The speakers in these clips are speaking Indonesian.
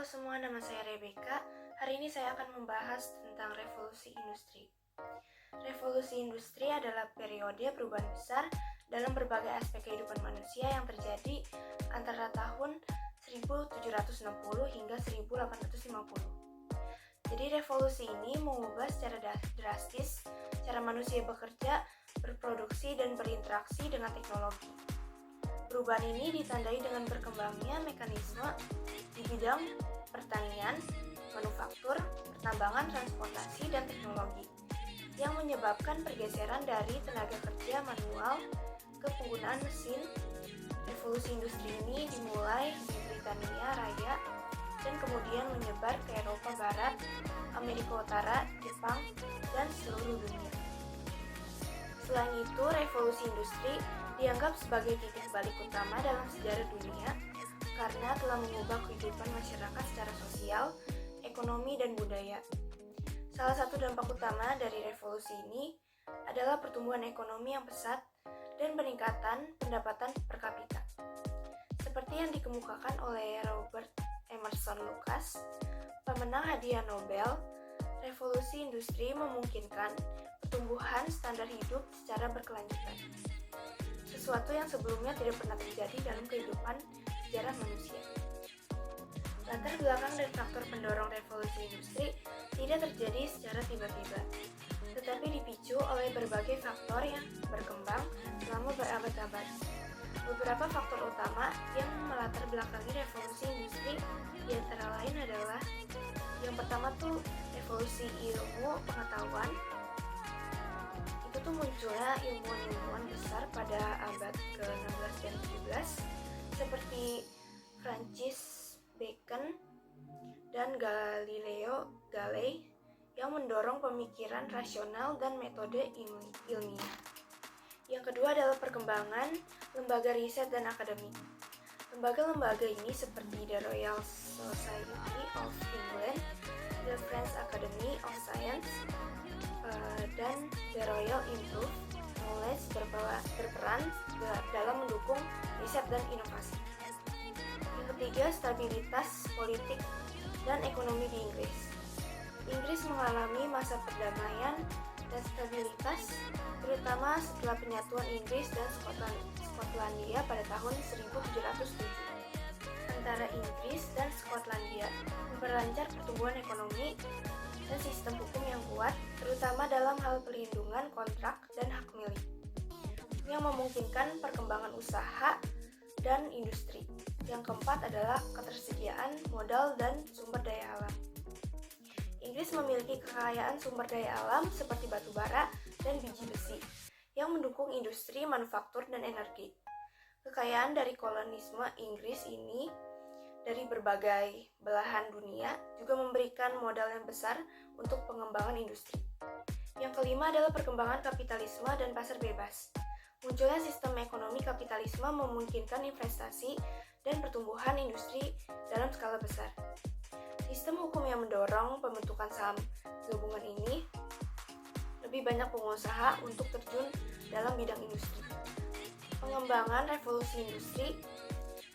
semua, nama saya Rebecca. Hari ini saya akan membahas tentang revolusi industri. Revolusi industri adalah periode perubahan besar dalam berbagai aspek kehidupan manusia yang terjadi antara tahun 1760 hingga 1850. Jadi revolusi ini mengubah secara drastis cara manusia bekerja, berproduksi, dan berinteraksi dengan teknologi. Perubahan ini ditandai dengan berkembangnya mekanisme di bidang pertanian, manufaktur, pertambangan, transportasi, dan teknologi yang menyebabkan pergeseran dari tenaga kerja manual ke penggunaan mesin. Revolusi industri ini dimulai di Britania Raya dan kemudian menyebar ke Eropa Barat, Amerika Utara, Jepang, dan seluruh dunia. Selain itu, revolusi industri dianggap sebagai titik balik utama dalam sejarah dunia karena telah mengubah kehidupan masyarakat secara sosial, ekonomi, dan budaya. Salah satu dampak utama dari revolusi ini adalah pertumbuhan ekonomi yang pesat dan peningkatan pendapatan per kapita. Seperti yang dikemukakan oleh Robert Emerson Lucas, pemenang hadiah Nobel, revolusi industri memungkinkan pertumbuhan standar hidup secara berkelanjutan. Sesuatu yang sebelumnya tidak pernah terjadi dalam kehidupan sejarah manusia. Latar belakang dan faktor pendorong revolusi industri tidak terjadi secara tiba-tiba, tetapi dipicu oleh berbagai faktor yang berkembang selama berabad-abad. Beberapa faktor utama yang melatar belakangi revolusi industri antara lain adalah yang pertama tuh revolusi ilmu pengetahuan. Itu tuh munculnya ilmuwan-ilmuwan besar pada abad ke-16 dan 17 seperti Francis Bacon dan Galileo Galilei yang mendorong pemikiran rasional dan metode ilmiah. Yang kedua adalah perkembangan lembaga riset dan akademik. Lembaga-lembaga ini seperti the Royal Society of England, the French Academy of Science, dan the Royal Institute Knowledge berperan dalam mendukung riset dan inovasi. Yang ketiga, stabilitas politik dan ekonomi di Inggris. Inggris mengalami masa perdamaian dan stabilitas, terutama setelah penyatuan Inggris dan Skotlandia pada tahun 1707. Antara Inggris dan Skotlandia memperlancar pertumbuhan ekonomi dan sistem hukum yang kuat, terutama dalam hal perlindungan kontrak dan hak milik, yang memungkinkan perkembangan usaha dan industri. Yang keempat adalah ketersediaan modal dan sumber daya alam. Inggris memiliki kekayaan sumber daya alam seperti batu bara dan biji besi yang mendukung industri, manufaktur, dan energi. Kekayaan dari kolonisme Inggris ini dari berbagai belahan dunia juga memberikan modal yang besar untuk pengembangan industri. Yang kelima adalah perkembangan kapitalisme dan pasar bebas. Munculnya sistem ekonomi kapitalisme memungkinkan investasi dan pertumbuhan industri dalam skala besar. Sistem hukum yang mendorong pembentukan saham gabungan ini lebih banyak pengusaha untuk terjun dalam bidang industri. Pengembangan revolusi industri.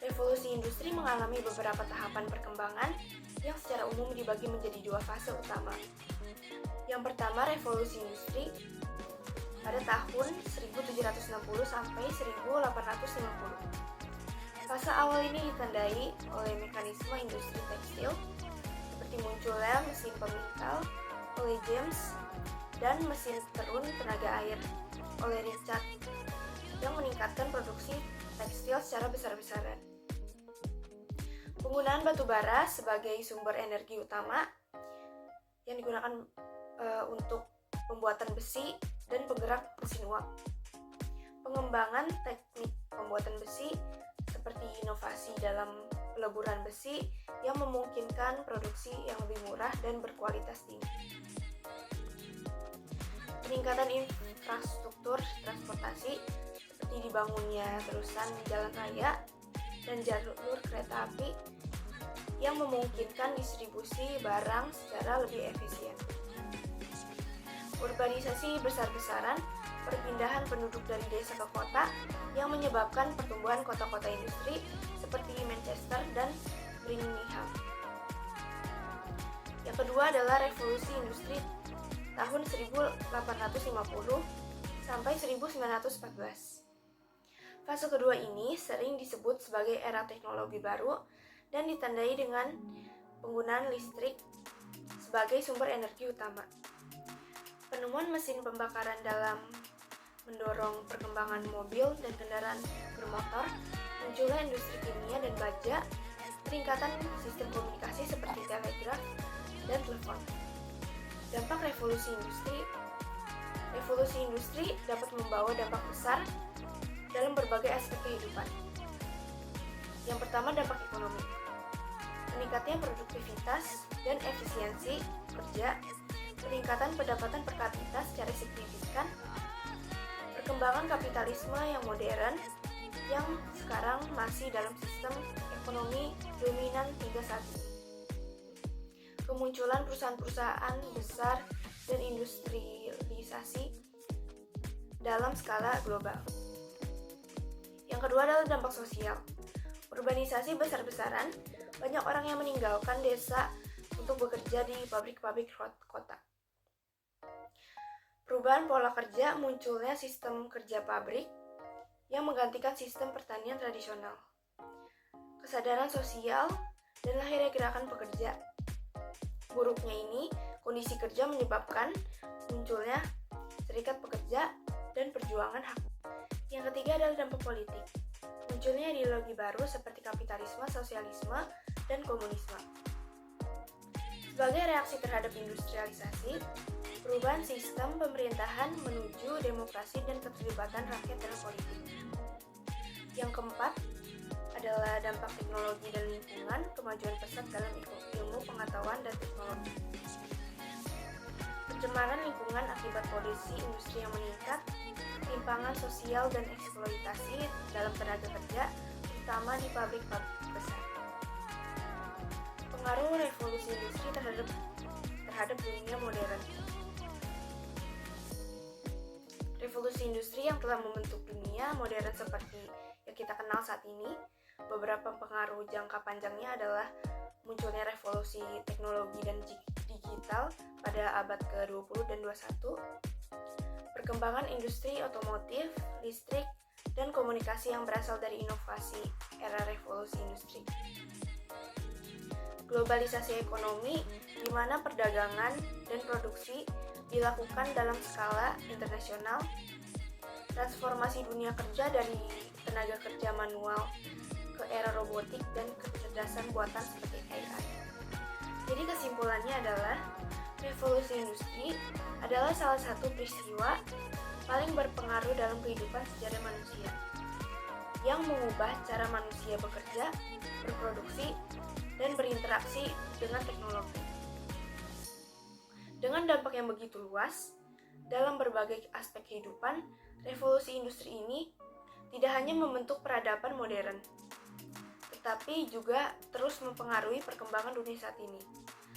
Revolusi industri mengalami beberapa tahapan perkembangan yang secara umum dibagi menjadi dua fase utama. Yang pertama, revolusi industri pada tahun 1760 sampai 1850. Fase awal ini ditandai oleh mekanisme industri tekstil, seperti munculnya mesin pemintal oleh James dan mesin terun tenaga air oleh Richard yang meningkatkan produksi tekstil secara besar-besaran. Penggunaan batu bara sebagai sumber energi utama yang digunakan untuk pembuatan besi dan penggerak mesin uap. Pengembangan teknik pembuatan besi seperti inovasi dalam peleburan besi yang memungkinkan produksi yang lebih murah dan berkualitas tinggi. Peningkatan infrastruktur transportasi seperti dibangunnya terusan jalan raya dan jalur kereta api yang memungkinkan distribusi barang secara lebih efisien. Urbanisasi besar-besaran, perpindahan penduduk dari desa ke kota yang menyebabkan pertumbuhan kota-kota industri seperti Manchester dan Birmingham. kedua adalah revolusi industri tahun 1850 sampai 1914. Fase kedua ini sering disebut sebagai era teknologi baru dan ditandai dengan penggunaan listrik sebagai sumber energi utama. Penemuan mesin pembakaran dalam mendorong perkembangan mobil dan kendaraan bermotor, munculnya industri kimia dan baja, peningkatan sistem komunikasi seperti telegraf dan telepon. Dampak revolusi industri. Revolusi industri dapat membawa dampak besar dalam berbagai aspek kehidupan. Yang pertama, dampak ekonomi. Meningkatnya produktivitas dan efisiensi kerja, peningkatan pendapatan per kapita secara signifikan, perkembangan kapitalisme yang modern yang sekarang masih dalam sistem ekonomi dominan hingga saat ini. Kemunculan perusahaan-perusahaan besar dan industrialisasi dalam skala global. Yang kedua adalah dampak sosial. Urbanisasi besar-besaran, banyak orang yang meninggalkan desa untuk bekerja di pabrik-pabrik kota. Perubahan pola kerja, munculnya sistem kerja pabrik yang menggantikan sistem pertanian tradisional. Kesadaran sosial dan lahirnya gerakan pekerja. Buruknya ini, kondisi kerja menyebabkan munculnya serikat pekerja dan perjuangan hak. Yang ketiga adalah dampak politik. Munculnya ideologi baru seperti kapitalisme, sosialisme, dan komunisme. Sebagai reaksi terhadap industrialisasi, perubahan sistem pemerintahan menuju demokrasi dan keterlibatan rakyat dalam politik. Yang keempat adalah dampak teknologi dan lingkungan, kemajuan pesat dalam ilmu pengetahuan dan teknologi. Pencemaran lingkungan akibat polusi industri yang meningkat, ketimpangan sosial dan eksploitasi dalam tenaga kerja, terutama di pabrik-pabrik besar. Pengaruh revolusi industri terhadap dunia modern. Revolusi industri yang telah membentuk dunia modern seperti yang kita kenal saat ini, beberapa pengaruh jangka panjangnya adalah munculnya revolusi teknologi dan digital pada abad ke-20 dan 21, perkembangan industri otomotif, listrik, dan komunikasi yang berasal dari inovasi era revolusi industri. Globalisasi ekonomi, di mana perdagangan dan produksi dilakukan dalam skala internasional, transformasi dunia kerja dari tenaga kerja manual ke era robotik dan kecerdasan buatan seperti AI. Jadi kesimpulannya adalah revolusi industri adalah salah satu peristiwa paling berpengaruh dalam kehidupan sejarah manusia yang mengubah cara manusia bekerja, berproduksi, dan berinteraksi dengan teknologi. Dengan dampak yang begitu luas dalam berbagai aspek kehidupan, revolusi industri ini tidak hanya membentuk peradaban modern, tetapi juga terus mempengaruhi perkembangan dunia saat ini,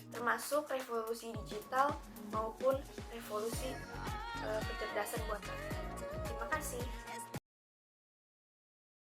termasuk revolusi digital maupun revolusi kecerdasan buatan. Terima kasih.